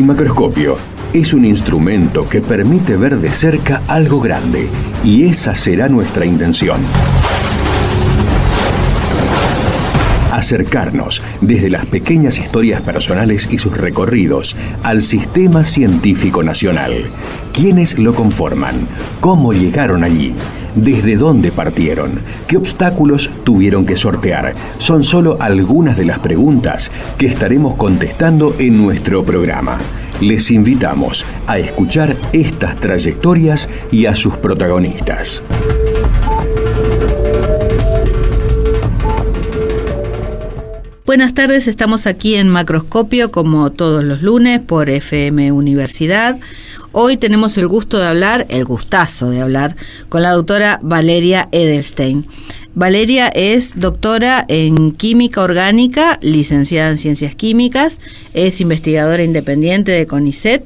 macroscopio es un instrumento que permite ver de cerca algo grande, y esa será nuestra intención. Acercarnos desde las pequeñas historias personales y sus recorridos al sistema científico nacional. ¿Quiénes lo conforman? ¿Cómo llegaron allí? ¿Desde dónde partieron? ¿Qué obstáculos tuvieron que sortear? Son solo algunas de las preguntas que estaremos contestando en nuestro programa. Les invitamos a escuchar estas trayectorias y a sus protagonistas. Buenas tardes, estamos aquí en Macroscopio como todos los lunes por FM Universidad. Hoy tenemos el gustazo de hablar con la doctora Valeria Edelstein. Valeria es doctora en Química Orgánica, licenciada en Ciencias Químicas, es investigadora independiente de CONICET,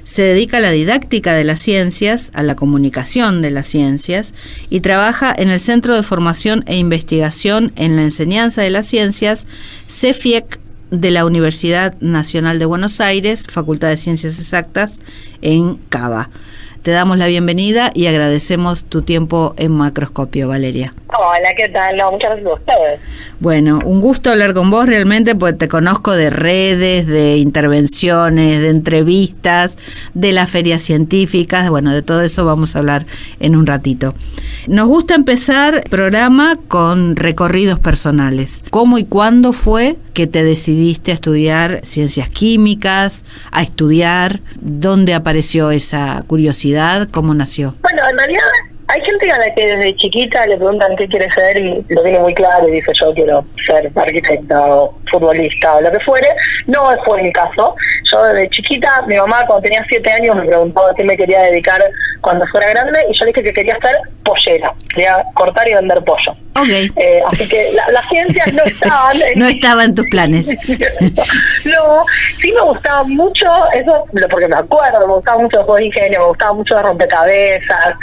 se dedica a la didáctica de las ciencias, a la comunicación de las ciencias y trabaja en el Centro de Formación e Investigación en la Enseñanza de las Ciencias, CEFIEC, de la Universidad Nacional de Buenos Aires, Facultad de Ciencias Exactas, en Cava. Te damos la bienvenida y agradecemos tu tiempo en Macroscopio, Valeria. Hola, ¿qué tal? No, muchas gracias a ustedes. Bueno, un gusto hablar con vos realmente, porque te conozco de redes, de intervenciones, de entrevistas, de las ferias científicas, bueno, de todo eso vamos a hablar en un ratito. Nos gusta empezar el programa con recorridos personales. ¿Cómo y cuándo fue que te decidiste a estudiar ciencias químicas, a estudiar? ¿Dónde apareció esa curiosidad? ¿Cómo nació? Bueno, en realidad hay gente a la que desde chiquita le preguntan qué quiere ser y lo tiene muy claro y dice yo quiero ser arquitecta o futbolista o lo que fuere. No fue mi caso. Yo desde chiquita, mi mamá cuando tenía 7 años me preguntó a qué me quería dedicar cuando fuera grande y yo dije que quería ser pollera, quería cortar y vender pollo. Okay. Así que las ciencias no estaban no estaban en tus planes. No, sí me gustaba mucho eso, porque me acuerdo, me gustaba mucho los juegos de ingenio, me gustaba mucho los rompecabezas,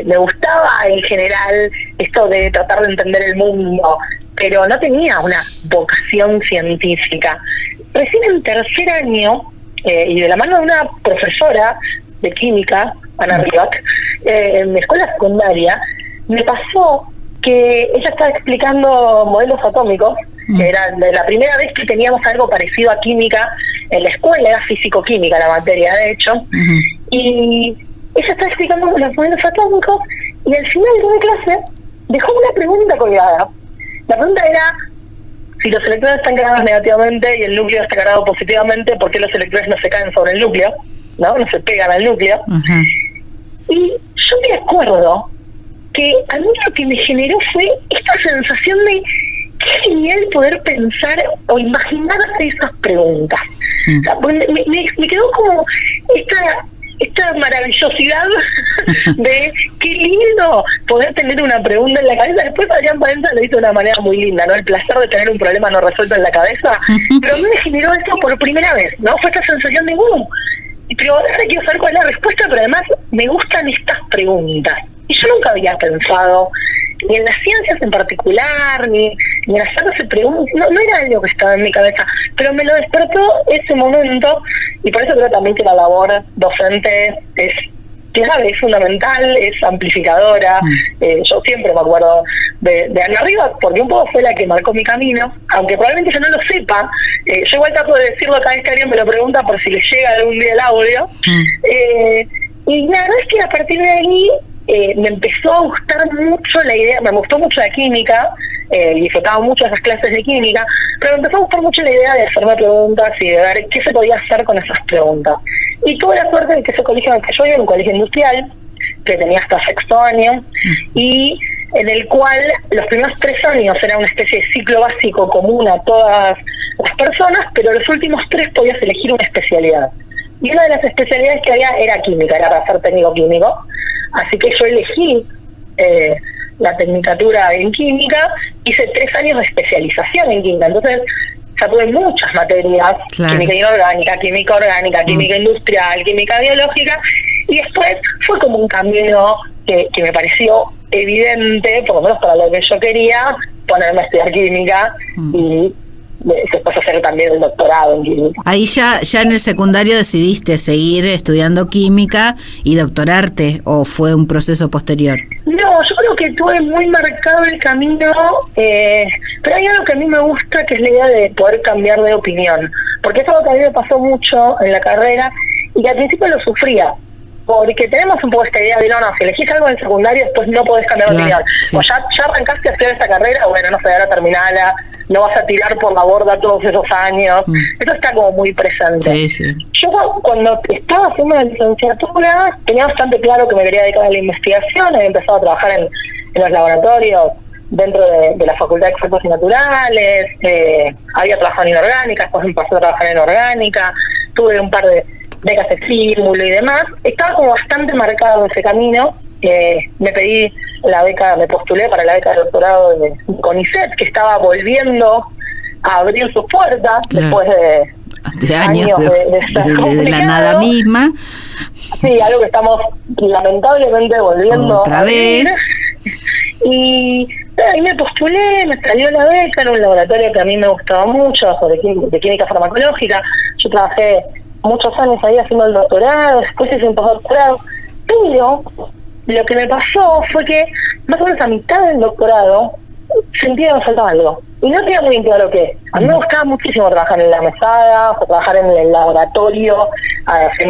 me gustaba en general esto de tratar de entender el mundo, pero no tenía una vocación científica. Recién en tercer año, y de la mano de una profesora de química, Ana Rivac, en mi escuela secundaria, me pasó que ella estaba explicando modelos atómicos, que era la primera vez que teníamos algo parecido a química en la escuela, era físico-química la materia, de hecho, y ella estaba explicando los modelos atómicos, y al final de la clase dejó una pregunta colgada. La pregunta era, si los electrones están cargados negativamente y el núcleo está cargado positivamente, ¿por qué los electrones no se caen sobre el núcleo? No se pegan al núcleo. Y yo me acuerdo que a mí lo que me generó fue esta sensación de qué genial poder pensar o imaginarse esas preguntas. O sea, me quedó como esta maravillosidad de qué lindo poder tener una pregunta en la cabeza. Después Adrián Parenza lo hizo de una manera muy linda, ¿no? El placer de tener un problema no resuelto en la cabeza. Pero a mí me generó esto por primera vez, ¿no? Fue esta sensación de pero ahora quiero saber cuál es la respuesta, pero además me gustan estas preguntas. Y yo nunca había pensado, ni en las ciencias en particular, ni en hacerse preguntas, no era algo que estaba en mi cabeza, pero me lo despertó ese momento, y por eso creo también que la labor docente es clave, es fundamental, es amplificadora. Yo siempre me acuerdo de Ana Rivac, porque un poco fue la que marcó mi camino, aunque probablemente yo no lo sepa. Yo igual trato de decirlo cada vez que alguien me lo pregunta por si le llega algún día el audio. Y la verdad es que a partir de ahí me empezó a gustar mucho la idea, me gustó mucho la química, disfrutaba mucho esas clases de química, pero me empezó a gustar mucho la idea de hacerme preguntas y de ver qué se podía hacer con esas preguntas. Y tuve la suerte de que ese colegio en el que yo iba, un colegio industrial, que tenía hasta 6º año, y en el cual los primeros 3 años era una especie de ciclo básico común a todas las personas, pero los últimos 3 podías elegir una especialidad. Y una de las especialidades que había era química, era para ser técnico químico. Así que yo elegí la tecnicatura en química, hice 3 años de especialización en química. Entonces ya tuve muchas materias, claro. Química inorgánica, química orgánica, química industrial, química biológica, y después fue como un camino que me pareció evidente, por lo menos para lo que yo quería, ponerme a estudiar química y después hacer también el doctorado en química. Ahí ya en el secundario decidiste seguir estudiando química y doctorarte, ¿o fue un proceso posterior? No, yo creo que tuve muy marcado el camino, pero hay algo que a mí me gusta, que es la idea de poder cambiar de opinión, porque es algo que a mí me pasó mucho en la carrera y que al principio lo sufría, porque tenemos un poco esta idea de no, si elegís algo en el secundario después no podés cambiar de opinión. Sí. O ya arrancaste a hacer esta carrera, bueno, no sé, ahora terminala, no vas a tirar por la borda todos esos años. Eso está como muy presente. Sí, sí. Yo cuando estaba haciendo la licenciatura tenía bastante claro que me quería dedicar a la investigación. Había empezado a trabajar en los laboratorios dentro de la Facultad de Ciencias Naturales, había trabajado en inorgánica, después empecé a trabajar en orgánica, tuve un par de becas de estímulo y demás. Estaba como bastante marcado ese camino. Me pedí la beca, me postulé para la beca de doctorado de CONICET, que estaba volviendo a abrir sus puertas después de años de la nada misma. Sí, algo que estamos lamentablemente volviendo otra a vez. abrir. Y ahí me postulé, me salió la beca en un laboratorio que a mí me gustaba mucho, de química farmacológica. Yo trabajé muchos años ahí haciendo el doctorado, después hice un postdoctorado, pero lo que me pasó fue que más o menos a mitad del doctorado sentía que me faltaba algo y no tenía muy bien claro qué. A mí me gustaba muchísimo trabajar en la mesada o trabajar en el laboratorio,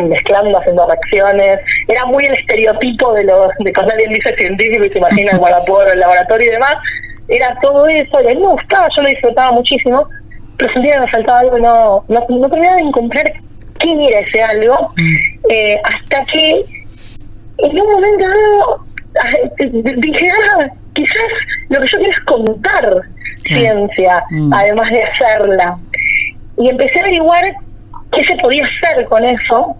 mezclando, haciendo reacciones. Era muy el estereotipo de cuando alguien dice científico y se imagina el Guadalajara, el laboratorio y demás. Era todo eso y a mí me gustaba, yo lo disfrutaba muchísimo, pero sentía que me faltaba algo y no terminaba de encontrar qué era ese algo, hasta que en un momento dado dije, quizás lo que yo quiero es contar ciencia, además de hacerla. Y empecé a averiguar qué se podía hacer con eso.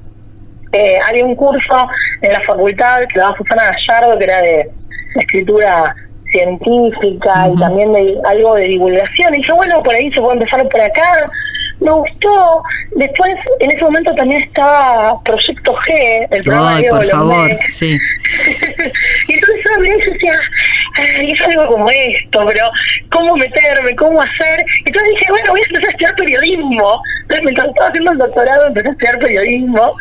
Había un curso en la facultad que daba Susana Gallardo, que era de escritura científica y también de algo de divulgación. Y dije, bueno, por ahí se puede empezar por acá. Me gustó. Después, en ese momento también estaba Proyecto G, el programa de Diego por favor, Lombeck. sí. Y entonces yo me decía, es algo como esto, pero ¿cómo meterme? ¿Cómo hacer? Entonces dije, bueno, voy a empezar a estudiar periodismo. Entonces, mientras estaba haciendo el doctorado, empecé a estudiar periodismo.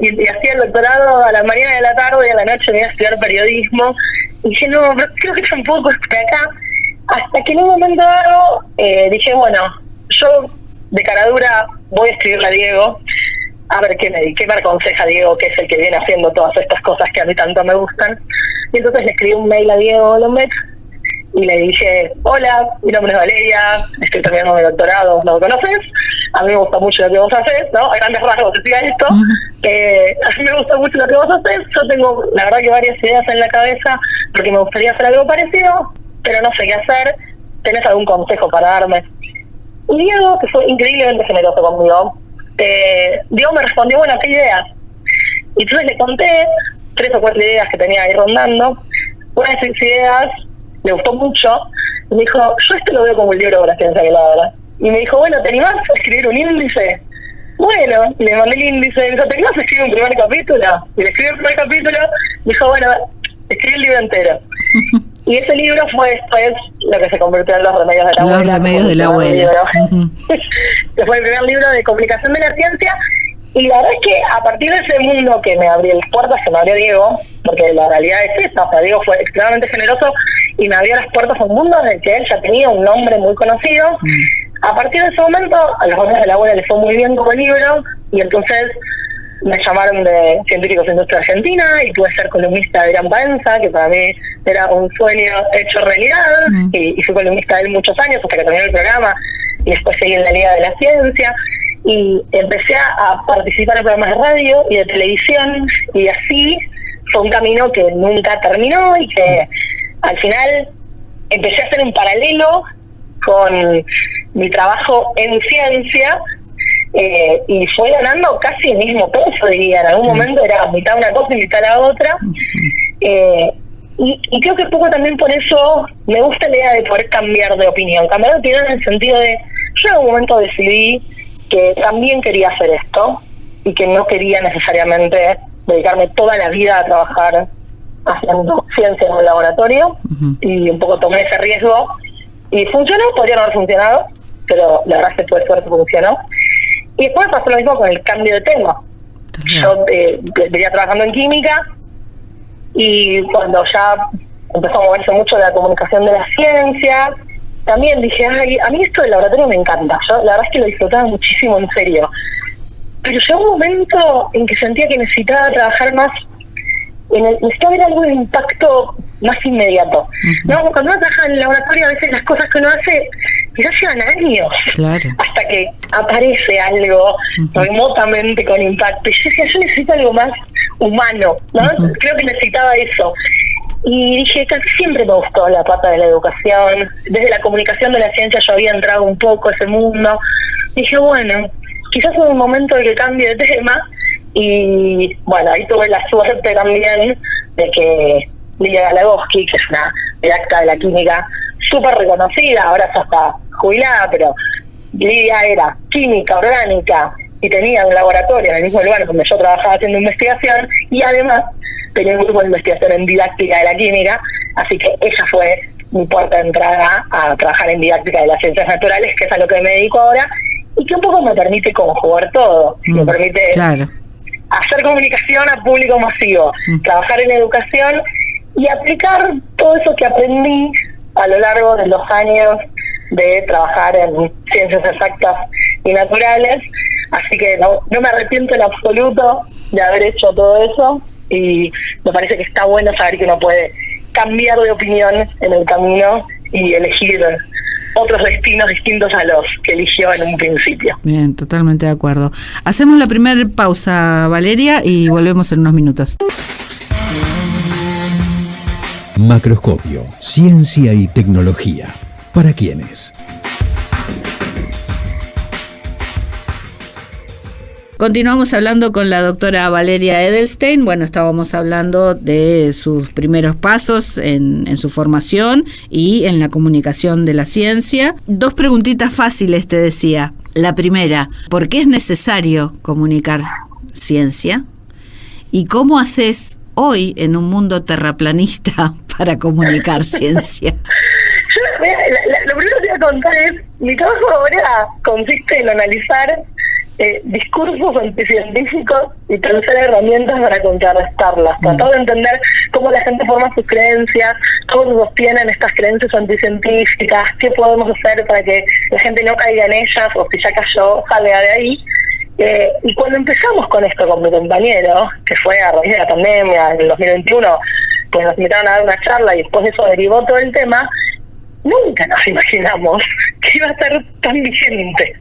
Y hacía el doctorado a la mañana de la tarde y a la noche me iba a estudiar periodismo. Y dije, no, pero creo que tampoco es por acá. Hasta que en un momento dado dije, bueno, yo de cara dura voy a escribirle a Diego, a ver qué me aconseja Diego, que es el que viene haciendo todas estas cosas que a mí tanto me gustan. Y entonces le escribí un mail a Diego Lombeck y le dije, hola, mi nombre es Valeria, estoy terminando mi doctorado, ¿no lo conoces? A mí me gusta mucho lo que vos haces, ¿no? A grandes rasgos decía esto. A mí me gusta mucho lo que vos haces. Yo tengo, la verdad, que varias ideas en la cabeza porque me gustaría hacer algo parecido, pero no sé qué hacer. ¿Tenés algún consejo para darme? Y Diego, que fue increíblemente generoso conmigo, Diego me respondió, bueno, ¿qué ideas? Y entonces le conté 3 o 4 ideas que tenía ahí rondando. Una de esas ideas le gustó mucho y me dijo, yo esto lo veo como el libro de la ciencia que la habla. Y me dijo, bueno, ¿te animás a escribir un índice? Bueno, le mandé el índice, me dijo, ¿te animás a escribir un primer capítulo? Y le escribí el primer capítulo, me dijo, bueno, escribí el libro entero. Y ese libro fue después lo que se convirtió en Los Remedios de la Abuela. Los Remedios de la Abuela. Que fue el primer libro de comunicación de la ciencia. Y la verdad es que a partir de ese mundo que me abrió las puertas, que me abrió Diego, porque la realidad es esta, o sea, Diego fue extremadamente generoso y me abrió las puertas a un mundo en el que él ya tenía un nombre muy conocido. A partir de ese momento, a Los Remedios de la Abuela le fue muy bien como libro, y entonces me llamaron de Científicos de Industria Argentina y pude ser columnista de Gran Paenza, que para mí era un sueño hecho realidad, y fui columnista de él muchos años hasta que terminé el programa, y después seguí en la Liga de la Ciencia, y empecé a participar en programas de radio y de televisión, y así fue un camino que nunca terminó y que al final empecé a hacer en paralelo con mi trabajo en ciencia, y fue ganando casi el mismo peso, diría. En algún momento era mitad una cosa y mitad la otra. Y creo que un poco también por eso me gusta la idea de poder cambiar de opinión. Cambiar de opinión en el sentido de, yo en algún momento decidí que también quería hacer esto y que no quería necesariamente dedicarme toda la vida a trabajar haciendo ciencia en un laboratorio, y un poco tomé ese riesgo y funcionó, podría no haber funcionado, pero la verdad es que tuve suerte, funcionó. Y después pasó lo mismo con el cambio de tema. Yo venía trabajando en química y cuando ya empezó a moverse mucho la comunicación de la ciencia, también dije, ay, a mí esto del laboratorio me encanta. Yo la verdad es que lo disfrutaba muchísimo, en serio. Pero llegó un momento en que sentía que necesitaba trabajar más, necesitaba ver algo de impacto más inmediato. ¿No? Cuando uno trabaja en el laboratorio, a veces las cosas que uno hace quizás llevan años, hasta que aparece algo remotamente con impacto. Y yo decía, yo necesito algo más humano, ¿no? Creo que necesitaba eso. Y dije, casi siempre me gustó la pata de la educación. Desde la comunicación de la ciencia yo había entrado un poco a ese mundo. Dije, bueno, quizás es un momento de que cambie de tema. Y bueno, ahí tuve la suerte también de que Lilia Galagowski, que es una didacta de la química súper reconocida, ahora ya está jubilada, pero Lilia era química orgánica y tenía un laboratorio en el mismo lugar donde yo trabajaba haciendo investigación, y además tenía un grupo de investigación en didáctica de la química, así que esa fue mi puerta de entrada a trabajar en didáctica de las ciencias naturales, que es a lo que me dedico ahora, y que un poco me permite conjugar todo, me permite hacer comunicación a público masivo, trabajar en educación y aplicar todo eso que aprendí a lo largo de los años de trabajar en ciencias exactas y naturales. Así que no me arrepiento en absoluto de haber hecho todo eso, y me parece que está bueno saber que uno puede cambiar de opinión en el camino y elegir otros destinos distintos a los que eligió en un principio. Bien, totalmente de acuerdo. Hacemos la primera pausa, Valeria, y volvemos en unos minutos. Macroscopio, ciencia y tecnología. ¿Para quiénes? Continuamos hablando con la doctora Valeria Edelstein. Bueno, estábamos hablando de sus primeros pasos en su formación y en la comunicación de la ciencia. 2 preguntitas fáciles, te decía. La primera, ¿por qué es necesario comunicar ciencia? ¿Y cómo haces hoy en un mundo terraplanista para comunicar ciencia? Lo primero que voy a contar es, mi trabajo ahora consiste en analizar discursos anticientíficos y pensar herramientas para contrarrestarlas, tratar de entender cómo la gente forma sus creencias, cómo se sostienen estas creencias anticientíficas, qué podemos hacer para que la gente no caiga en ellas, o si ya cayó, salga de ahí. Y cuando empezamos con esto con mi compañero, que fue a raíz de la pandemia en el 2021, pues nos invitaron a dar una charla y después de eso derivó todo el tema, nunca nos imaginamos que iba a ser tan vigente.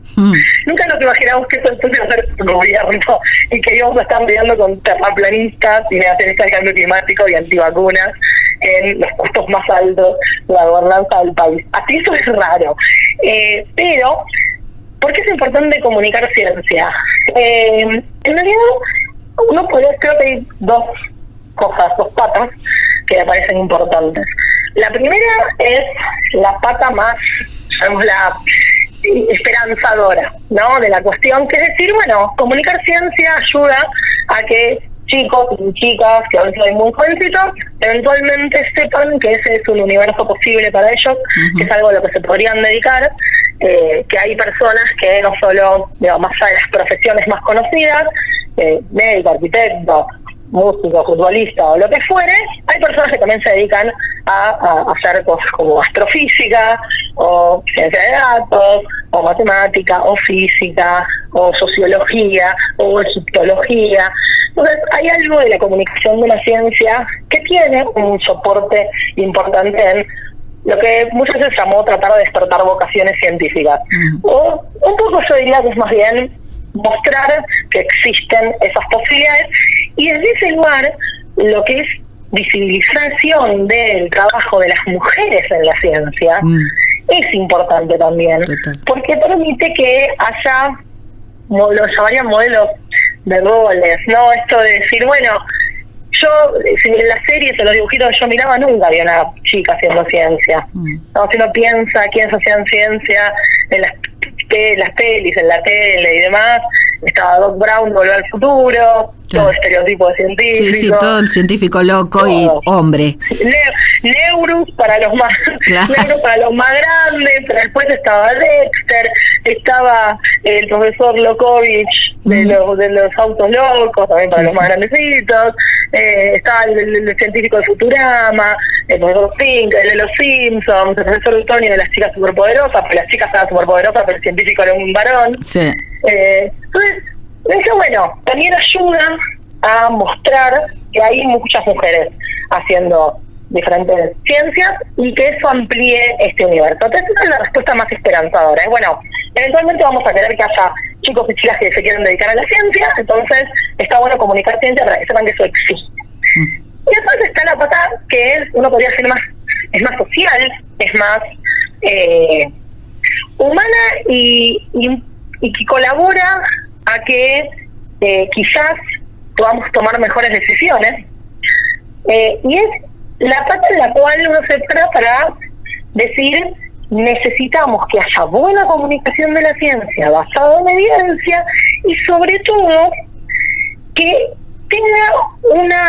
Nunca nos imaginamos que esto iba a ser gobierno y que íbamos a estar lidiando con terraplanistas y negacionistas del cambio climático y antivacunas en los puestos más altos de la gobernanza del país. Así eso es raro. Pero, ¿por qué es importante comunicar ciencia? En realidad, uno podría, creo que hay 2 cosas, 2 patas que me parecen importantes. La primera es la pata más, llamémosla, esperanzadora, ¿no? De la cuestión, que es decir, bueno, comunicar ciencia ayuda a que chicos y chicas que a veces hay muy jovencitos eventualmente sepan que ese es un universo posible para ellos, que es algo a lo que se podrían dedicar, que hay personas que no solo, digamos, más allá de las profesiones más conocidas, médico, arquitecto, músico, futbolista o lo que fuere, hay personas que también se dedican a hacer cosas como astrofísica, o ciencia de datos, o matemática, o física, o sociología, o egiptología. Entonces, hay algo de la comunicación de la ciencia que tiene un soporte importante en lo que muchas veces llamó tratar de despertar vocaciones científicas. O un poco yo diría que es más bien mostrar que existen esas posibilidades, y desde ese lugar lo que es visibilización del trabajo de las mujeres en la ciencia es importante también. Porque permite que haya, lo llamarían modelos de roles, ¿no? Esto de decir, bueno, yo, si en las series, en los dibujitos que yo miraba, nunca había una chica haciendo ciencia. ¿No? Si uno piensa quiénes hacían ciencia en las pelis, en la tele y demás, estaba Doc Brown, Volver al Futuro, todo estereotipo de científico. Sí, todo el científico loco todo. Y hombre. Neurus para los más Neurus para los más grandes, pero después estaba Dexter, estaba el profesor Lokovich de los autos locos, también para los más grandecitos, estaba el científico de Futurama, el profesor Pink, el de los Simpsons, el profesor Tony de las chicas superpoderosas, pero las chicas estaban superpoderosas, pero el científico era un varón. Sí. Entonces, eso, bueno, también ayuda a mostrar que hay muchas mujeres haciendo diferentes ciencias y que eso amplíe este universo. Entonces esa es la respuesta más esperanzadora. Bueno, eventualmente vamos a querer que haya chicos y chicas que se quieran dedicar a la ciencia, entonces está bueno comunicar ciencia para que sepan que eso existe. Y después está la pata que es, uno podría decir es más social, es más humana y que colabora a que quizás podamos tomar mejores decisiones. Y es la pata en la cual uno se para decir, necesitamos que haya buena comunicación de la ciencia basada en evidencia y sobre todo que tenga una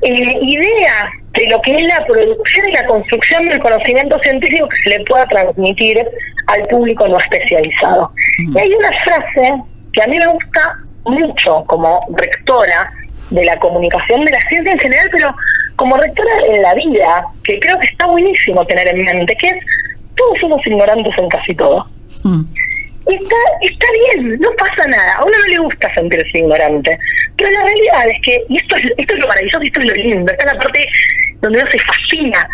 idea de lo que es la producción y la construcción del conocimiento científico que se le pueda transmitir al público no especializado. Y hay una frase que a mí me gusta mucho como rectora de la comunicación de la ciencia en general, pero como rectora en la vida, que creo que está buenísimo tener en mente, que es, todos somos ignorantes en casi todo. Está bien, no pasa nada, a uno no le gusta sentirse ignorante, pero la realidad es que, y esto es lo maravilloso, y esto es lo lindo, esta es la parte donde uno se fascina,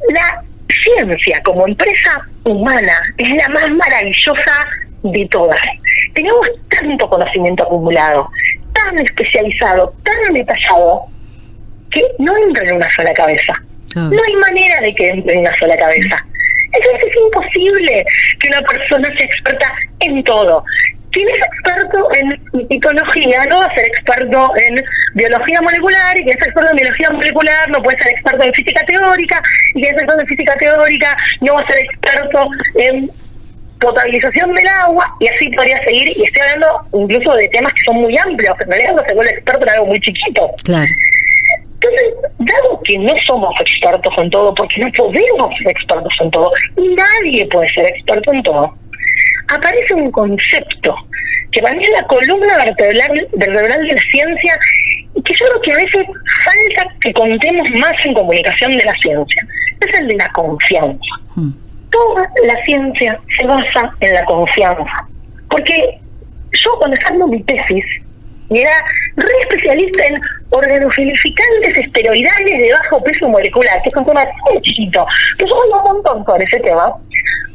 la ciencia como empresa humana es la más maravillosa de todas. Tenemos tanto conocimiento acumulado, tan especializado, tan detallado, que no entra en una sola cabeza. No hay manera de que entre en una sola cabeza. Entonces es imposible que una persona sea experta en todo. Quien es experto en mitología no va a ser experto en biología molecular, y quien es experto en biología molecular no puede ser experto en física teórica, y quien es experto en física teórica no va a ser experto en potabilización del agua, y así podría seguir, y estoy hablando incluso de temas que son muy amplios, en realidad no se vuelve experto en algo muy chiquito. Claro. Entonces, dado que no somos expertos en todo, porque no podemos ser expertos en todo, y nadie puede ser experto en todo, aparece un concepto que para mí es la columna vertebral de la ciencia, y que yo creo que a veces falta que contemos más en comunicación de la ciencia. Es el de la confianza. Toda la ciencia se basa en la confianza. Porque yo cuando estaba haciendo mi tesis, y era re especialista en organofilificantes esteroidales de bajo peso molecular, que es un tema muy chiquito, pero yo hablo un montón sobre ese tema.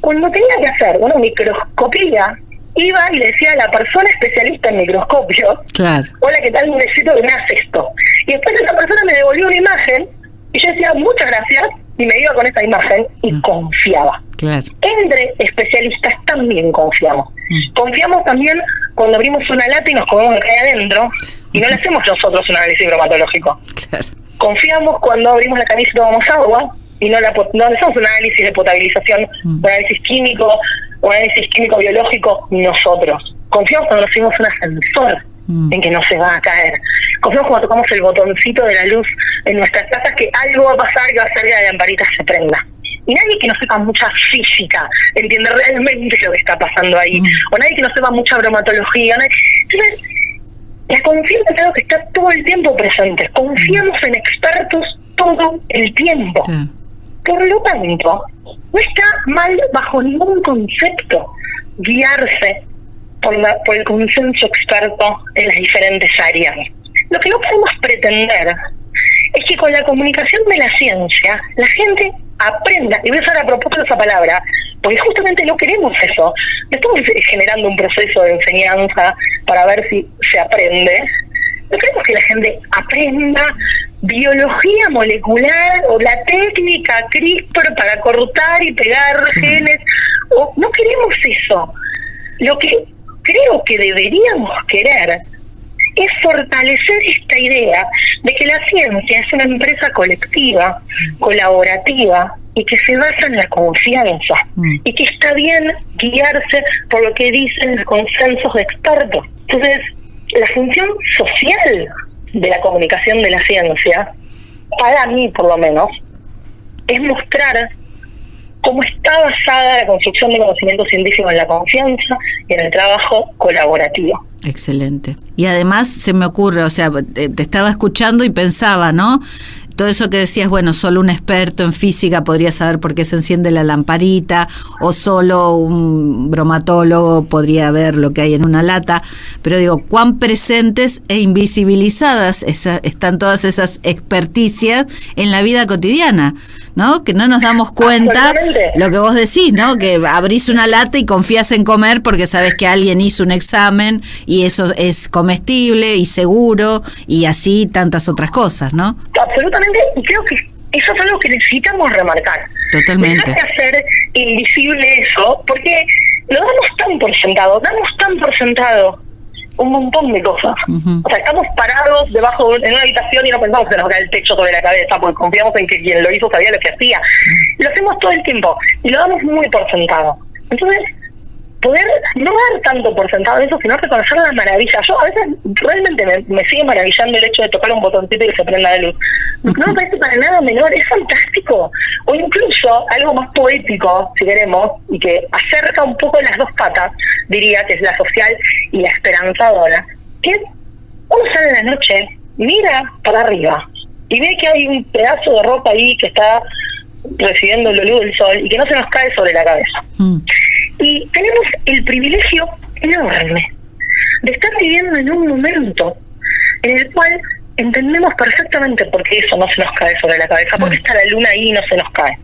Cuando tenía que hacer una microscopía, iba y le decía a la persona especialista en microscopio, claro, hola, ¿qué tal? Necesito que me hagas esto. Y después esa persona me devolvió una imagen, y yo decía, muchas gracias, y me iba con esa imagen, y confiaba. Claro. Entre especialistas también confiamos. Confiamos también cuando abrimos una lata y nos comemos lo que hay adentro, y no le hacemos nosotros un análisis bromatológico. Claro. Confiamos cuando abrimos la canilla y tomamos agua, y no hacemos un análisis de potabilización, un análisis químico, un análisis químico-biológico nosotros. Confiamos cuando recibimos un ascensor en que no se va a caer. Confiamos cuando tocamos el botoncito de la luz en nuestras casas, que algo va a pasar, que va a hacer que la lamparita se prenda. Y nadie que no sepa mucha física entiende realmente lo que está pasando ahí. O nadie que no sepa mucha bromatología. Entonces, la confianza es algo que está todo el tiempo presente. Confiamos en expertos todo el tiempo. Por lo tanto, no está mal bajo ningún concepto guiarse por el consenso experto en las diferentes áreas. Lo que no podemos pretender es que con la comunicación de la ciencia la gente aprenda, y voy a usar a propósito esa palabra, porque justamente no queremos eso. No estamos generando un proceso de enseñanza para ver si se aprende. No queremos que la gente aprenda biología molecular o la técnica CRISPR para cortar y pegar genes. No queremos eso. Lo que creo que deberíamos querer es fortalecer esta idea de que la ciencia es una empresa colectiva, colaborativa, y que se basa en la confianza, y que está bien guiarse por lo que dicen los consensos de expertos. Entonces, la función social de la comunicación de la ciencia, para mí por lo menos, es mostrar cómo está basada la construcción de conocimiento científico en la confianza y en el trabajo colaborativo. Excelente. Y además se me ocurre, o sea, te estaba escuchando y pensaba, ¿no? Todo eso que decías, bueno, solo un experto en física podría saber por qué se enciende la lamparita, o solo un bromatólogo podría ver lo que hay en una lata, pero digo, cuán presentes e invisibilizadas están todas esas experticias en la vida cotidiana, ¿no? Que no nos damos cuenta, lo que vos decís, ¿no? Que abrís una lata y confías en comer porque sabes que alguien hizo un examen y eso es comestible y seguro, y así tantas otras cosas, ¿no? Absolutamente, y creo que eso es algo que necesitamos remarcar. Totalmente. Dejar de hacer invisible eso, porque lo damos tan por sentado un montón de cosas. Uh-huh. O sea, estamos parados en una habitación y no pensamos que nos cae el techo sobre la cabeza porque confiamos en que quien lo hizo sabía lo que hacía. Uh-huh. Lo hacemos todo el tiempo y lo damos muy por sentado. Entonces, poder no dar tanto por sentado eso, sino reconocer la maravilla. Yo a veces realmente me sigue maravillando el hecho de tocar un botoncito y que se prenda la luz. No me parece para nada menor, es fantástico. O incluso algo más poético, si queremos, y que acerca un poco las dos patas, diría que es la social y la esperanzadora, que uno sale en la noche, mira para arriba y ve que hay un pedazo de ropa ahí que está recibiendo la luz del sol y que no se nos cae sobre la cabeza. Y tenemos el privilegio enorme de estar viviendo en un momento en el cual entendemos perfectamente por qué eso no se nos cae sobre la cabeza, por qué está la luna ahí y no se nos cae.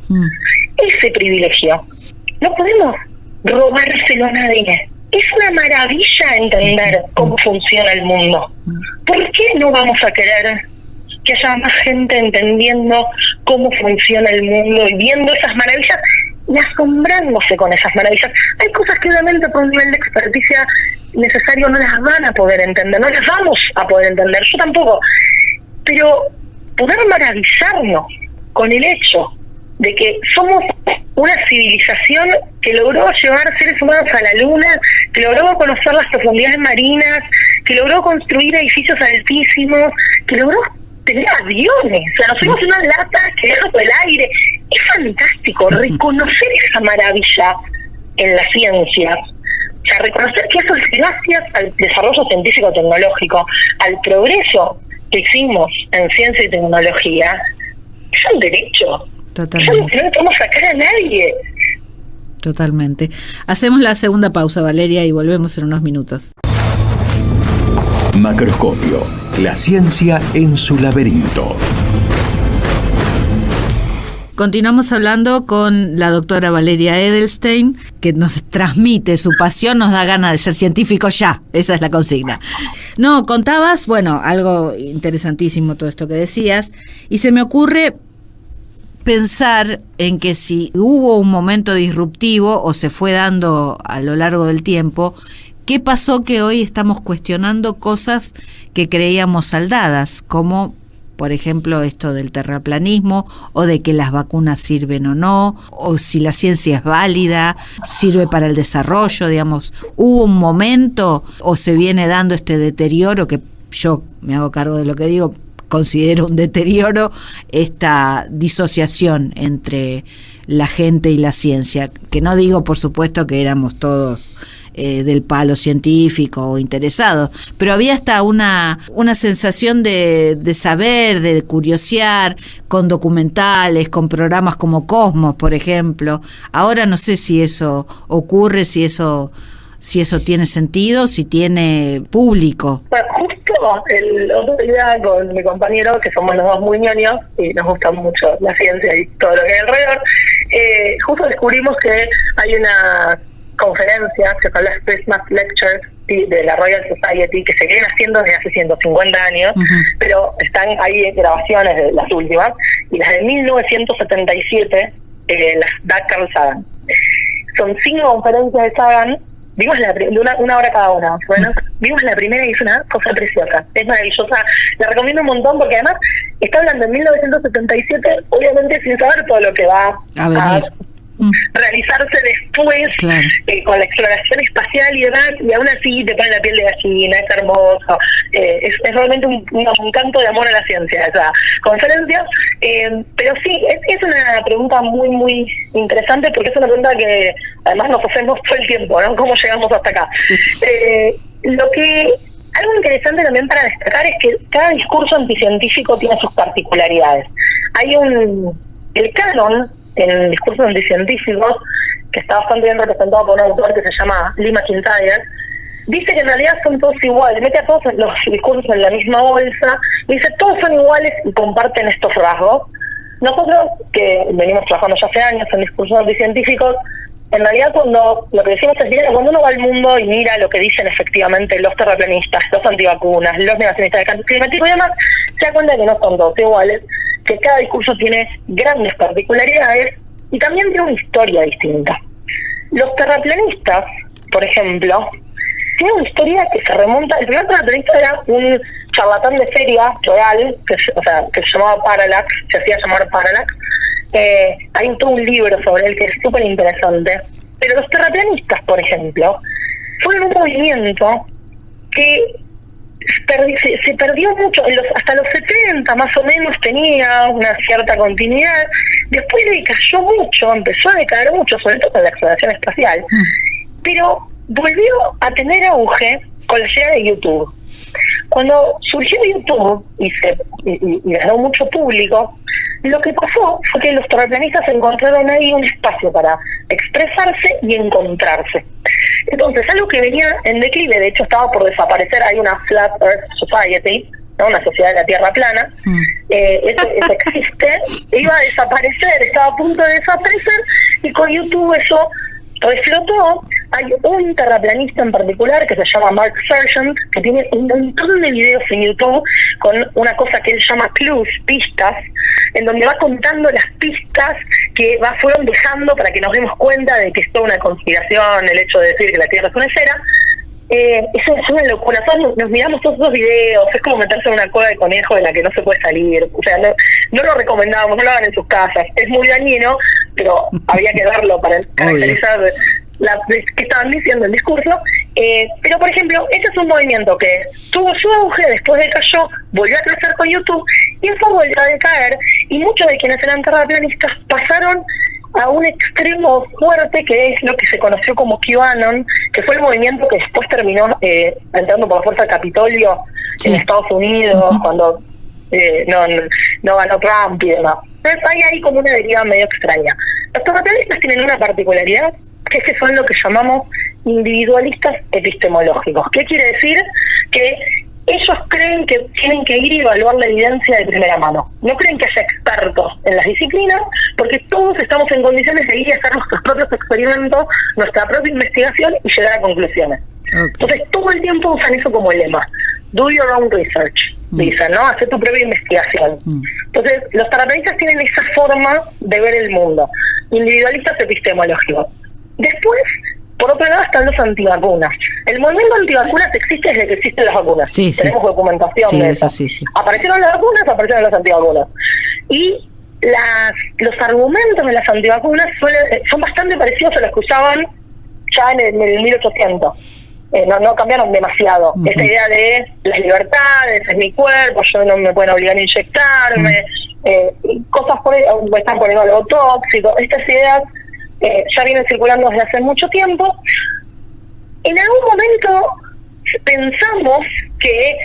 Ese privilegio no podemos robárselo a nadie. Es una maravilla entender cómo funciona el mundo. ¿Por qué no vamos a querer que haya más gente entendiendo cómo funciona el mundo y viendo esas maravillas y asombrándose con esas maravillas? Hay cosas que obviamente por un nivel de experticia necesario no las van a poder entender, no las vamos a poder entender, yo tampoco, pero poder maravillarnos con el hecho de que somos una civilización que logró llevar seres humanos a la luna, que logró conocer las profundidades marinas, que logró construir edificios altísimos, que logró tener aviones, o sea, nos fuimos en una lata que deja por el aire. Es fantástico reconocer esa maravilla en la ciencia. O sea, reconocer que eso es gracias al desarrollo científico-tecnológico, al progreso que hicimos en ciencia y tecnología. Es un derecho. Totalmente. Es algo que no le podemos sacar a nadie. Totalmente. Hacemos la segunda pausa, Valeria, y volvemos en unos minutos. Macroscopio, la ciencia en su laberinto. Continuamos hablando con la doctora Valeria Edelstein, que nos transmite su pasión, nos da ganas de ser científicos ya, esa es la consigna. No, contabas, bueno, algo interesantísimo todo esto que decías, y se me ocurre pensar en que si hubo un momento disruptivo o se fue dando a lo largo del tiempo, ¿qué pasó que hoy estamos cuestionando cosas que creíamos saldadas, como por ejemplo esto del terraplanismo o de que las vacunas sirven o no, o si la ciencia es válida, sirve para el desarrollo, digamos? ¿Hubo un momento o se viene dando este deterioro, que yo me hago cargo de lo que digo, considero un deterioro, esta disociación entre la gente y la ciencia? Que no digo, por supuesto, que éramos todos del palo científico o interesados, pero había hasta una sensación de saber, de curiosear, con documentales, con programas como Cosmos, por ejemplo. Ahora no sé si eso ocurre, si eso tiene sentido, si tiene público. Bueno, justo el otro día con mi compañero, que somos los dos muy ñoños y nos gusta mucho la ciencia y todo lo que hay alrededor, justo descubrimos que hay una conferencia que son las Christmas Lectures de la Royal Society, que se vienen haciendo desde hace 150 años, pero están ahí grabaciones de las últimas, y las de 1977 las da Carl Sagan. Son 5 conferencias de Sagan. Vimos de una hora cada una, bueno, vimos la primera y es una cosa preciosa, es maravillosa, la recomiendo un montón porque además está hablando en 1977, obviamente sin saber todo lo que va a realizarse después, claro, con la exploración espacial y demás, y aún así te pone la piel de gallina, es hermoso. Es realmente un canto de amor a la ciencia esa conferencia. Pero sí, es una pregunta muy, muy interesante, porque es una pregunta que además nos hacemos todo el tiempo, ¿no? ¿Cómo llegamos hasta acá? sí. Algo interesante también para destacar es que cada discurso anticientífico tiene sus particularidades. Hay el canon en discursos anticientíficos, que está bastante bien representado por un autor que se llama Lee McIntyre, dice que en realidad son todos iguales, mete a todos los discursos en la misma bolsa, dice todos son iguales y comparten estos rasgos. Nosotros, que venimos trabajando ya hace años en discursos anticientíficos, en realidad cuando lo que decimos es, mira, cuando uno va al mundo y mira lo que dicen efectivamente los terraplanistas, los antivacunas, los negacionistas de cambio climático y demás, se da cuenta que no son todos iguales, que cada discurso tiene grandes particularidades y también tiene una historia distinta. Los terraplanistas, por ejemplo, tienen una historia que se remonta. El primer terraplanista era un charlatán de feria real, que se llamaba Parallax, se hacía llamar Parallax. Hay todo un libro sobre él que es súper interesante. Pero los terraplanistas, por ejemplo, fueron un movimiento que se perdió mucho. Hasta los 70 más o menos tenía una cierta continuidad. Después decayó mucho, empezó a decaer mucho, sobre todo con la exploración espacial. Pero volvió a tener auge con la llegada de YouTube. Cuando surgió YouTube y ganó mucho público, lo que pasó fue que los terraplanistas encontraron ahí un espacio para expresarse y encontrarse. Entonces, algo que venía en declive, de hecho estaba por desaparecer, hay una Flat Earth Society, ¿no? Una sociedad de la Tierra plana, eso existe, iba a desaparecer, estaba a punto de desaparecer, y con YouTube eso reflotó. Hay un terraplanista en particular que se llama Mark Sargent, que tiene un montón de videos en YouTube con una cosa que él llama clues, pistas, en donde va contando las pistas que fueron dejando para que nos demos cuenta de que es toda una conspiración el hecho de decir que la Tierra es una esfera. Eso es una locura. Nos miramos todos esos videos, es como meterse en una cueva de conejo de la que no se puede salir. O sea, no lo recomendamos, no lo hagan en sus casas. Es muy dañino, pero había que verlo para caracterizar que estaban diciendo el discurso. Pero, por ejemplo, este es un movimiento que tuvo su auge, después decayó, volvió a crecer con YouTube, y eso volvió a decaer, y muchos de quienes eran terraplanistas pasaron a un extremo fuerte, que es lo que se conoció como QAnon, que fue el movimiento que después terminó entrando por la fuerza al Capitolio en Estados Unidos, cuando no ganó Trump y demás. Entonces hay ahí como una deriva medio extraña. Los terraplanistas tienen una particularidad, que es que son lo que llamamos individualistas epistemológicos. ¿Qué quiere decir? Que ellos creen que tienen que ir y evaluar la evidencia de primera mano. No creen que haya expertos en las disciplinas, porque todos estamos en condiciones de ir y hacer nuestros propios experimentos, nuestra propia investigación y llegar a conclusiones. Okay. Entonces todo el tiempo usan eso como lema. Do your own research, dicen, ¿no? Hacer tu propia investigación. Entonces los terraplanistas tienen esa forma de ver el mundo. Individualistas epistemológicos. Después, por otro lado, están los antivacunas. El movimiento antivacunas existe desde que existen las vacunas. Tenemos documentación de eso. Aparecieron las vacunas, aparecieron los antivacunas. Y los argumentos de las antivacunas son bastante parecidos a los que usaban ya en el 1800. No cambiaron demasiado. Esta idea de las libertades, es mi cuerpo, yo no me pueden obligar a inyectarme, cosas por ahí, me están poniendo algo tóxico. Estas ideas ya vienen circulando desde hace mucho tiempo. En algún momento pensamos que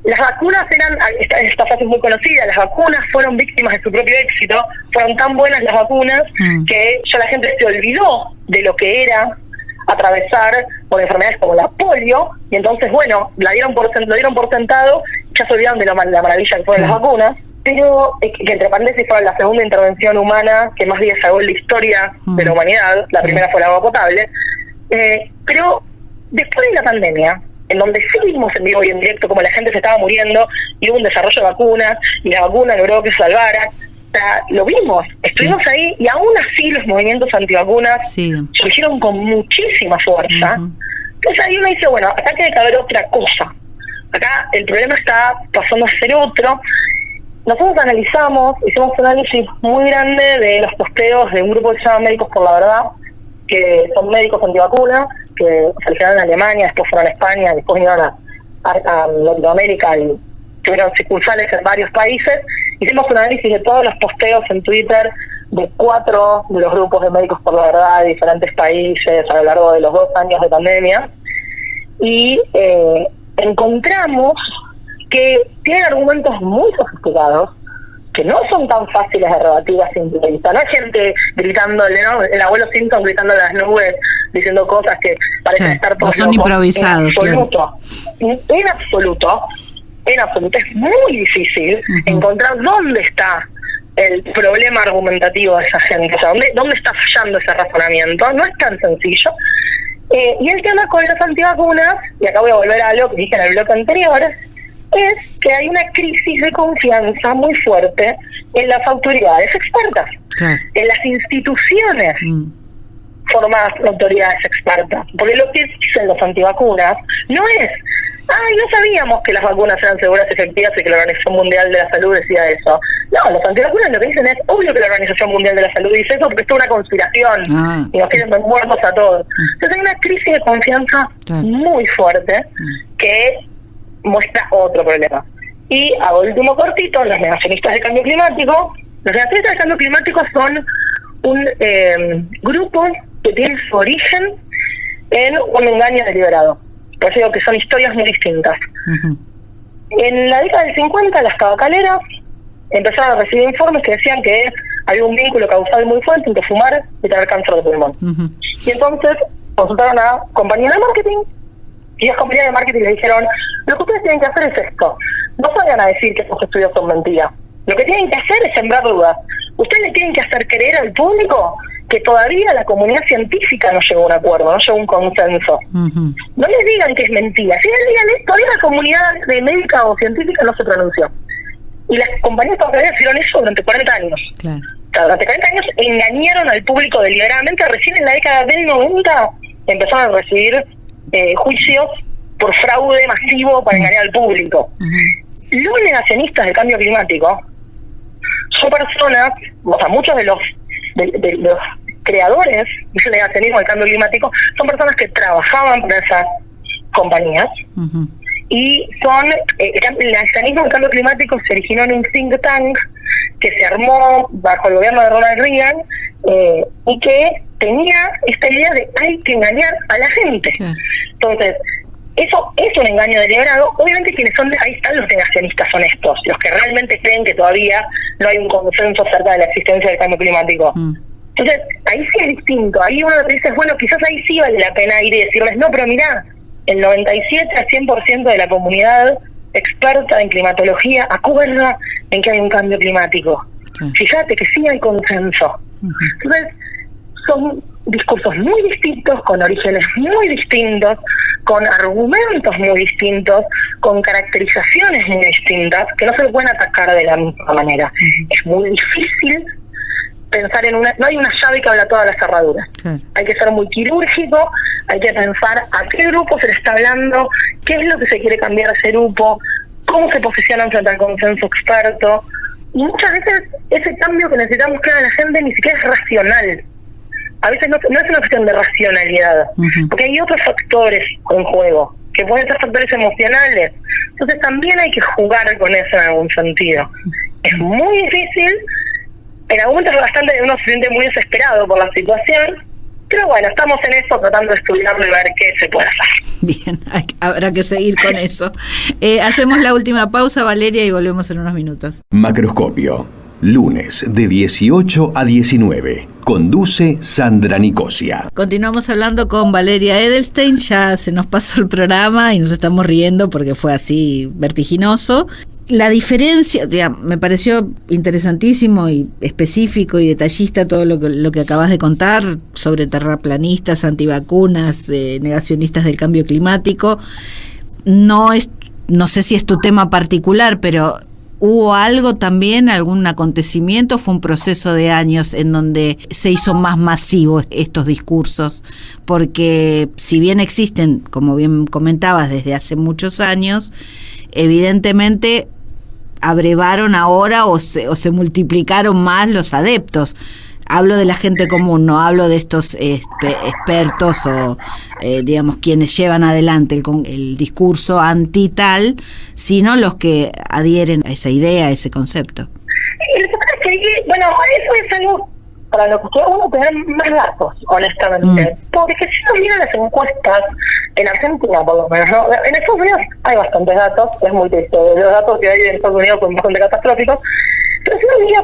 las vacunas eran, esta frase es muy conocida, las vacunas fueron víctimas de su propio éxito, fueron tan buenas las vacunas que ya la gente se olvidó de lo que era atravesar por enfermedades como la polio, y entonces, bueno, lo dieron por sentado, ya se olvidaron de la maravilla que fueron las vacunas. Pero que entre paréntesis fue la segunda intervención humana que más días salvó en la historia de la humanidad. La primera fue el agua potable. Pero después de la pandemia, en donde sí vimos en vivo y en directo como la gente se estaba muriendo y hubo un desarrollo de vacunas y la vacuna logró que se salvara, o sea, lo vimos, estuvimos ahí, y aún así los movimientos antivacunas surgieron con muchísima fuerza. Entonces ahí uno dice, bueno, acá tiene que haber otra cosa. Acá el problema está pasando a ser otro. nosotros hicimos un análisis muy grande de los posteos de un grupo que se llama Médicos por la Verdad, que son médicos antivacunas, que se originaron en Alemania, después fueron a España, después vinieron a Latinoamérica y tuvieron sucursales en varios países. Hicimos un análisis de todos los posteos en Twitter de 4 de los grupos de Médicos por la Verdad de diferentes países a lo largo de los 2 años de pandemia, y encontramos que tienen argumentos muy sofisticados que no son tan fáciles de rebatir a simple vista. No hay gente gritándole, ¿no? El abuelo Simpson gritando a las nubes, diciendo cosas que parecen estar por son improvisados. En absoluto, es muy difícil encontrar dónde está el problema argumentativo de esa gente, o sea, dónde está fallando ese razonamiento. No es tan sencillo. Y el tema con los antivacunas, y acá voy a volver a algo que dije en el bloque anterior, es que hay una crisis de confianza muy fuerte en las autoridades expertas, en las instituciones formadas por autoridades expertas. Porque lo que dicen los antivacunas no es, no sabíamos que las vacunas eran seguras y efectivas y que la Organización Mundial de la Salud decía eso. No, los antivacunas lo que dicen es, obvio que la Organización Mundial de la Salud dice eso porque esto es una conspiración y nos quieren ver muertos a todos. Entonces hay una crisis de confianza muy fuerte que muestra otro problema. Y a último cortito, los negacionistas del cambio climático. Los negacionistas del cambio climático son un grupo que tiene su origen en un engaño deliberado. Por eso digo que son historias muy distintas. En la década del 50, las tabacaleras empezaron a recibir informes que decían que había un vínculo causal muy fuerte entre fumar y tener cáncer de pulmón. Y entonces consultaron a compañías de marketing, y las compañías de marketing les dijeron, lo que ustedes tienen que hacer es esto. No vayan a decir que estos estudios son mentiras. Lo que tienen que hacer es sembrar dudas. Ustedes le tienen que hacer creer al público que todavía la comunidad científica no llegó a un acuerdo, no llegó a un consenso. No les digan que es mentira. Si les digan, todavía la comunidad de médica o científica no se pronunció. Y las compañías tabacaleras hicieron eso durante 40 años. Durante 40 años engañaron al público deliberadamente. Recién en la década del 90 empezaron a recibir juicios por fraude masivo para engañar al público. Los negacionistas del cambio climático son personas, o sea, muchos de los creadores del negacionismo del cambio climático son personas que trabajaban para esas compañías y son el negacionismo del cambio climático se originó en un think tank que se armó bajo el gobierno de Ronald Reagan y que tenía esta idea de hay que engañar a la gente. Entonces, eso es un engaño deliberado. Obviamente ahí están los negacionistas honestos, los que realmente creen que todavía no hay un consenso acerca de la existencia del cambio climático. Entonces, ahí sí es distinto. Ahí uno te dice, bueno, quizás ahí sí vale la pena ir y decirles, no, pero mirá, el 97 a 100% de la comunidad experta en climatología acuerda en que hay un cambio climático. Fíjate que sí hay consenso. Entonces, son discursos muy distintos, con orígenes muy distintos, con argumentos muy distintos, con caracterizaciones muy distintas, que no se pueden atacar de la misma manera. Es muy difícil pensar no hay una llave que habla todas las cerraduras. Hay que ser muy quirúrgico, hay que pensar a qué grupo se le está hablando, qué es lo que se quiere cambiar a ese grupo, cómo se posicionan frente al consenso experto. Y muchas veces ese cambio que necesitamos que haga la gente ni siquiera es racional. A veces no es una cuestión de racionalidad, porque hay otros factores en juego, que pueden ser factores emocionales. Entonces también hay que jugar con eso en algún sentido. Es muy difícil, en algún momento uno se siente muy desesperado por la situación, pero bueno, estamos en eso tratando de estudiarlo y ver qué se puede hacer. Bien, habrá que seguir con eso. Hacemos la última pausa, Valeria, y volvemos en unos minutos. Macroscopio, lunes de 18 a 19. Conduce Sandra Nicosia. Continuamos hablando con Valeria Edelstein. Ya se nos pasó el programa y nos estamos riendo porque fue así vertiginoso. La diferencia, me pareció interesantísimo y específico y detallista todo lo que acabas de contar sobre terraplanistas, antivacunas, negacionistas del cambio climático. No sé si es tu tema particular, pero ¿hubo algo también, algún acontecimiento? ¿Fue un proceso de años en donde se hizo más masivo estos discursos? Porque si bien existen, como bien comentabas, desde hace muchos años, evidentemente abrevaron ahora o se multiplicaron más los adeptos. Hablo de la gente común, no hablo de estos expertos o, digamos, quienes llevan adelante el discurso anti-tal, sino los que adhieren a esa idea, a ese concepto. Y lo que pasa es que, bueno, eso es algo para lo que uno tener más datos, honestamente. Porque si uno mira las encuestas, en Argentina por lo menos, ¿no? En Estados Unidos hay bastantes datos, es muy triste, los datos que hay en Estados Unidos son bastante catastróficos, pero si uno mira,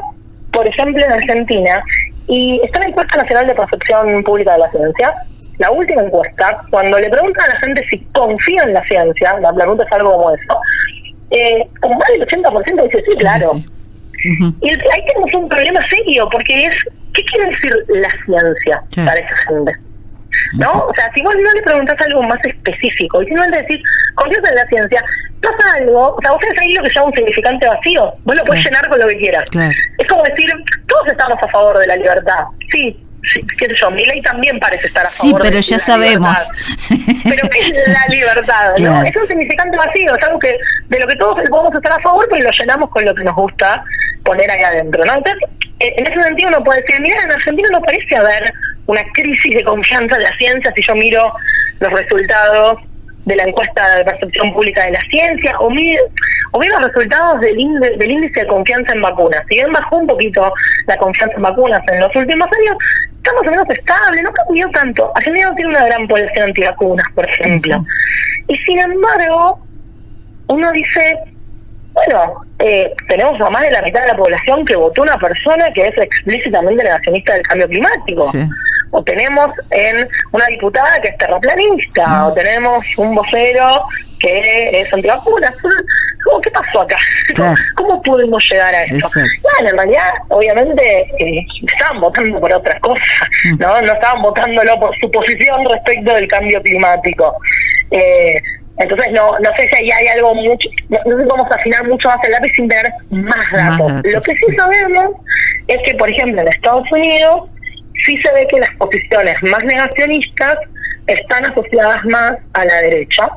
por ejemplo, en Argentina, y está la encuesta nacional de percepción pública de la ciencia, la última encuesta, cuando le preguntan a la gente si confía en la ciencia, la pregunta es algo como eso, como más del 80% dice sí, claro. Sí. Uh-huh. Y ahí tenemos un problema serio, porque ¿qué quiere decir la ciencia para esa gente? ¿No? O sea, si vos no le preguntás algo más específico, y si no le decís, confías en la ciencia, pasa algo, o sea, vos tenés ahí lo que se llama un significante vacío, vos lo podés llenar con lo que quieras. Es como decir, todos estamos a favor de la libertad, sí, qué sé yo, Milei también parece estar a favor de la libertad. Sí, pero ya sabemos. Pero ¿qué es la libertad? ¿No? Es un significante vacío, es algo de lo que todos podemos estar a favor, pero lo llenamos con lo que nos gusta poner ahí adentro, ¿no? Entonces, en ese sentido uno puede decir, mira, en Argentina no parece haber una crisis de confianza en la ciencia si yo miro los resultados de la encuesta de percepción pública de la ciencia o miro los resultados del índice de confianza en vacunas. Si bien bajó un poquito la confianza en vacunas en los últimos años, está más o menos estable, no cambió tanto. Argentina no tiene una gran población antivacunas, por ejemplo. Y sin embargo, uno dice, bueno, tenemos a más de la mitad de la población que votó una persona que es explícitamente negacionista del cambio climático. Sí. O tenemos una diputada que es terraplanista, o tenemos un vocero que es antivacunas. ¿Qué pasó acá? Claro. ¿Cómo pudimos llegar a eso? Bueno, en realidad, obviamente, estaban votando por otras cosas, ¿no? No estaban votándolo por su posición respecto del cambio climático. Entonces no sé si ahí hay algo mucho, no sé cómo afinar mucho más el lápiz sin tener más datos. Lo que sí sabemos es que, por ejemplo, en Estados Unidos sí se ve que las posiciones más negacionistas están asociadas más a la derecha,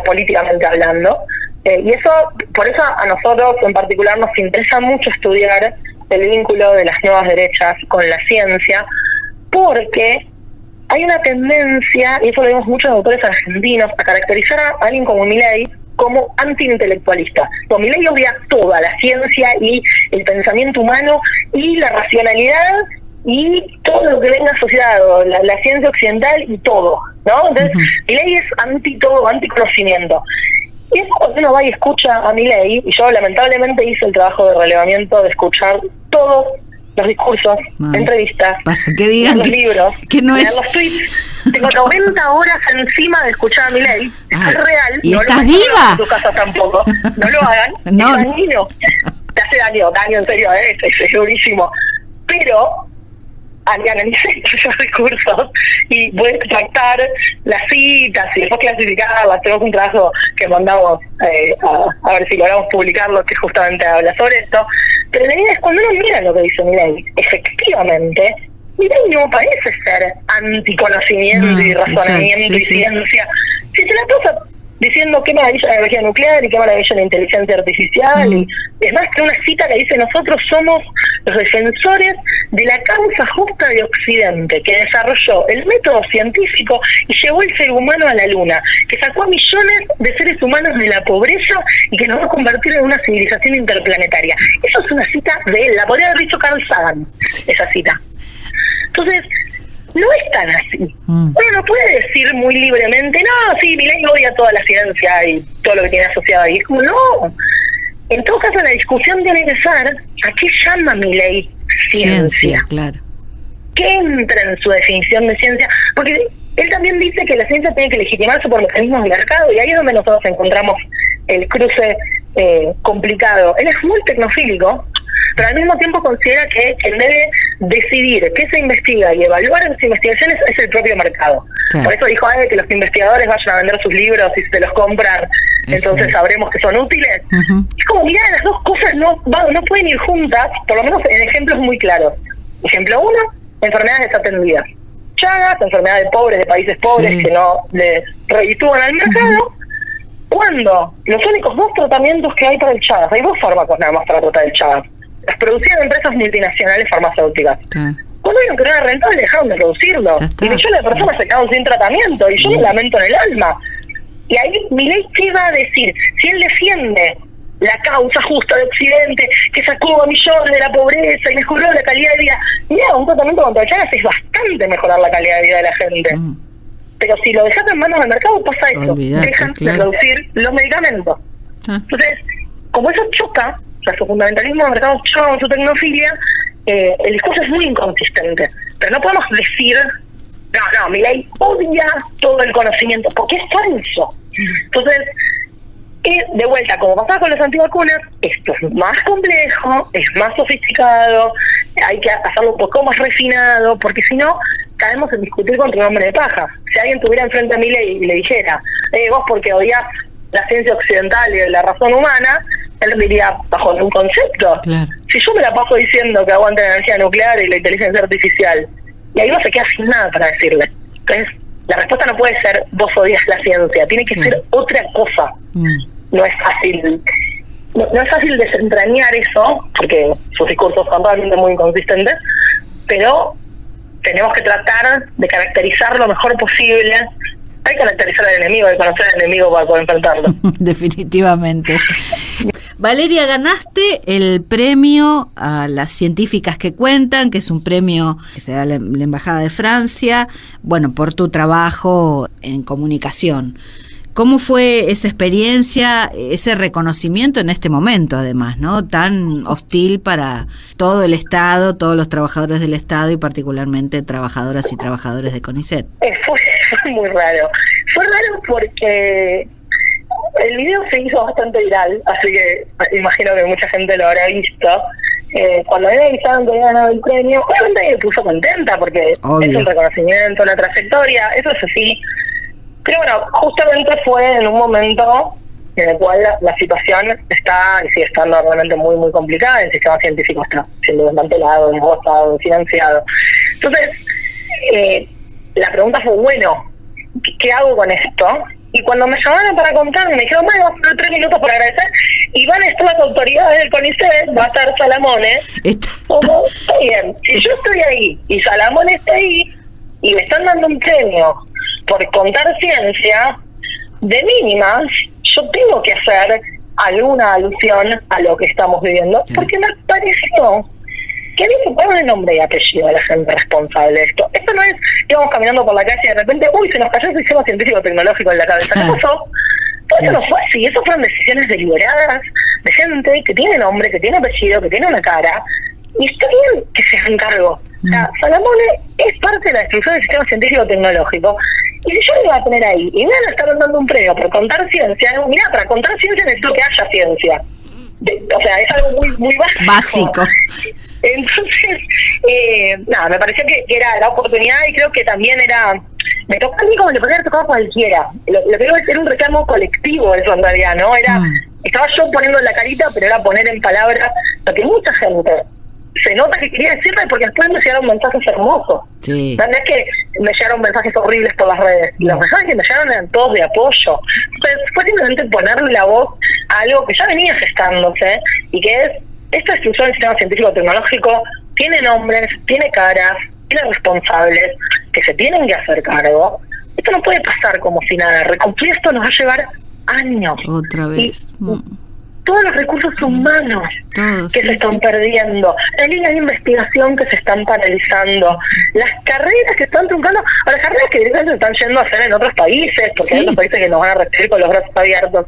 políticamente hablando, y por eso a nosotros en particular nos interesa mucho estudiar el vínculo de las nuevas derechas con la ciencia, porque hay una tendencia, y eso lo vemos muchos autores argentinos, a caracterizar a alguien como Milei como antiintelectualista. Milei odia toda la ciencia y el pensamiento humano y la racionalidad y todo lo que venga asociado, la ciencia occidental y todo, ¿no? Entonces, Milei es anti todo, anticonocimiento. Y eso cuando uno va y escucha a Milei, y yo lamentablemente hice el trabajo de relevamiento de escuchar todos los discursos, entrevistas, que digan los libros, que no es... los tweets. Tengo 90 horas encima de escuchar a Milei. Es real. ¿Y no estás lo viva? En tu casa tampoco. No lo hagan. No. Es dañino. Te hace daño en serio, es durísimo. Pero analicé esos discursos y voy a extractar las citas y después clasificarlas. Tenemos un trabajo que mandamos a ver si logramos publicarlo, que justamente habla sobre esto. Pero la idea es cuando uno mira lo que dice Milei, efectivamente, Milei no parece ser anticonocimiento y razonamiento y ciencia. Si se la pasa diciendo qué maravilla la energía nuclear y qué maravilla la inteligencia artificial, y es más que una cita que dice: nosotros somos los defensores de la causa justa de Occidente, que desarrolló el método científico y llevó el ser humano a la luna, que sacó a millones de seres humanos de la pobreza y que nos va a convertir en una civilización interplanetaria. Eso es una cita de él, la podría haber dicho Carl Sagan, esa cita. Entonces, no es tan así. Uno no puede decir muy libremente, no, sí, Milei odia toda la ciencia y todo lo que tiene asociado ahí. Es como, no. En todo caso, la discusión tiene que ser, ¿a qué llama Milei ciencia? Claro. ¿Qué entra en su definición de ciencia? Porque él también dice que la ciencia tiene que legitimarse por mecanismos de mercado, y ahí es donde nosotros encontramos el cruce complicado. Él es muy tecnofílico, pero al mismo tiempo considera que quien debe decidir qué se investiga y evaluar esas investigaciones es el propio mercado. Claro. Por eso dijo que los investigadores vayan a vender sus libros y si se los compran, entonces sabremos que son útiles. Es como, mirá, las dos cosas no pueden ir juntas, por lo menos en ejemplos muy claros. Ejemplo 1, enfermedades desatendidas. Chagas, enfermedades pobres de países pobres que no les reditúan al mercado. cuando los únicos 2 tratamientos que hay para el Chagas, hay 2 fármacos nada más para tratar el Chagas, los producían empresas multinacionales farmacéuticas. Cuando vieron que no era rentable, dejaron de producirlo. Y millones de personas se quedaron sin tratamiento, y yo me lamento en el alma. Y ahí Milei, ¿qué va a decir? Si él defiende la causa justa de Occidente, que sacó a millones de la pobreza y mejoró la calidad de vida. Mira, un tratamiento contra el Chagas es bastante mejorar la calidad de vida de la gente. Pero si lo dejas en manos del mercado, pasa eso. Dejan de producir los medicamentos. Entonces, como eso choca, o sea, su fundamentalismo de mercado choca con su tecnofilia, el discurso es muy inconsistente. Pero no podemos decir, no, Milei odia todo el conocimiento, porque es falso. Entonces, de vuelta, como pasaba con los antivacunas, esto es más complejo, es más sofisticado, hay que hacerlo un poco más refinado, porque si no, caemos en discutir contra un hombre de paja. Si alguien tuviera enfrente a Milei y le dijera, vos porque odias la ciencia occidental y la razón humana, él diría, bajo un concepto. Claro. Si yo me la paso diciendo que aguanta la energía nuclear y la inteligencia artificial, y ahí no se queda sin nada para decirle. Entonces, la respuesta no puede ser, vos odias la ciencia, tiene que ser otra cosa. No es fácil. No es fácil desentrañar eso, porque sus discursos son realmente muy inconsistentes, pero tenemos que tratar de caracterizar lo mejor posible. Hay que caracterizar al enemigo, hay que conocer al enemigo para poder enfrentarlo. Definitivamente. Valeria, ganaste el premio a las científicas que cuentan, que es un premio que se da a la Embajada de Francia, bueno, por tu trabajo en comunicación. ¿Cómo fue esa experiencia, ese reconocimiento en este momento, además, ¿no? Tan hostil para todo el Estado, todos los trabajadores del Estado y particularmente trabajadoras y trabajadores de CONICET. Fue muy raro. Fue raro porque el video se hizo bastante viral, así que imagino que mucha gente lo habrá visto. Cuando me avisaron que había ganado el premio, obviamente me puso contenta porque obvio, es un reconocimiento, una trayectoria, eso es así. Pero bueno, justamente fue en un momento en el cual la situación está y sigue estando realmente muy, muy complicada. El sistema científico está siendo desmantelado, desbocado, financiado. Entonces, la pregunta fue, bueno, ¿qué hago con esto? Y cuando me llamaron para contarme, me dijeron, vamos a tener 3 minutos para agradecer, y van a estar las autoridades del CONICET, va a estar Salamone. Como, está bien, si yo estoy ahí y Salamone está ahí, y me están dando un premio por contar ciencia, de mínimas, yo tengo que hacer alguna alusión a lo que estamos viviendo, porque me pareció que había que ponerle nombre y apellido a la gente responsable de esto. Esto no es, íbamos caminando por la calle y de repente, se nos cayó el sistema científico-tecnológico en la cabeza. ¿Qué pasó? Eso no fue así, eso fueron decisiones deliberadas de gente que tiene nombre, que tiene apellido, que tiene una cara, y está bien que se hagan cargo. O sea, Salamone es parte de la destrucción del sistema científico-tecnológico, y si yo le iba a poner ahí, y me van a estar dando un premio por contar ciencia, mirá, para contar ciencia necesito que haya ciencia. O sea, es algo muy, muy básico. Entonces, me pareció que era la oportunidad, y creo que también era, me tocó a mí como le podría haber tocado a cualquiera. Lo que creo es que era un reclamo colectivo eso en realidad, ¿no? Era, estaba yo poniendo la carita, pero era poner en palabras lo que mucha gente se nota que quería decirme, porque después me llegaron mensajes hermosos. Sí. No es que me llegaron mensajes horribles por las redes. Los mensajes que me llegaron eran todos de apoyo. Entonces fue simplemente ponerle la voz a algo que ya venía gestándose, y que es, esta destrucción del sistema científico-tecnológico tiene nombres, tiene caras, tiene responsables que se tienen que hacer cargo. Esto no puede pasar como si nada. Reconstruir esto nos va a llevar años. Otra vez. Todos los recursos humanos que se están perdiendo, las líneas de investigación que se están paralizando, las carreras que están truncando, o las carreras que directamente se están yendo a hacer en otros países, porque hay otros países que nos van a recibir con los brazos abiertos.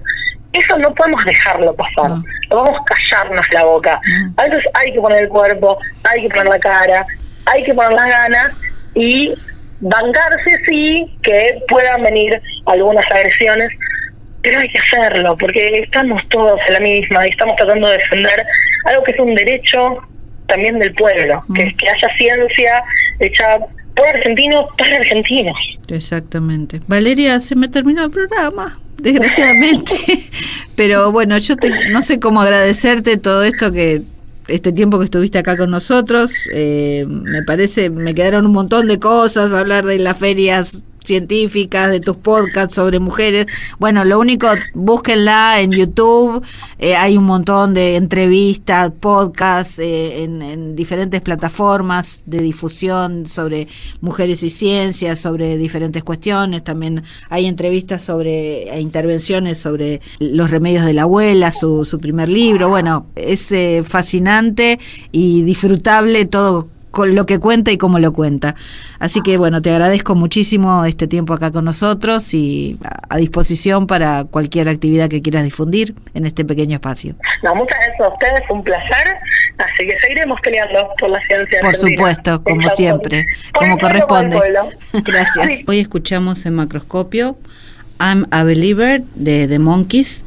Eso no podemos dejarlo pasar, no podemos callarnos la boca. A veces hay que poner el cuerpo, hay que poner la cara, hay que poner las ganas y bancarse, sí, que puedan venir algunas agresiones, pero hay que hacerlo, porque estamos todos en la misma y estamos tratando de defender algo que es un derecho también del pueblo, que es que haya ciencia hecha por argentinos para argentinos. Exactamente. Valeria, se me terminó el programa, desgraciadamente. Pero bueno, yo no sé cómo agradecerte todo esto, que este tiempo que estuviste acá con nosotros. Me parece, me quedaron un montón de cosas, hablar de las ferias científicas, de tus podcasts sobre mujeres. Bueno, lo único, búsquenla en YouTube, hay un montón de entrevistas, podcasts en diferentes plataformas de difusión sobre mujeres y ciencias, sobre diferentes cuestiones. También hay entrevistas e intervenciones sobre los remedios de la abuela, su primer libro. Bueno, es fascinante y disfrutable todo con lo que cuenta y cómo lo cuenta. Así que bueno, te agradezco muchísimo este tiempo acá con nosotros y a disposición para cualquier actividad que quieras difundir en este pequeño espacio. No, muchas gracias a ustedes, un placer, así que seguiremos peleando por la ciencia por argentina. Supuesto, como siempre, como corresponde. Gracias. Sí. Hoy escuchamos en Macroscopio I'm a Believer de The Monkees,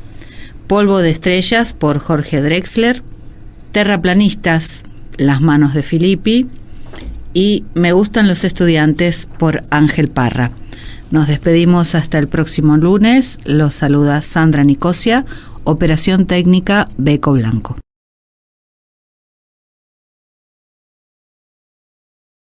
Polvo de Estrellas por Jorge Drexler, Terraplanistas, Las manos de Filippi y Me gustan los estudiantes por Ángel Parra. Nos despedimos hasta el próximo lunes. Los saluda Sandra Nicosia, Operación Técnica Beco Blanco.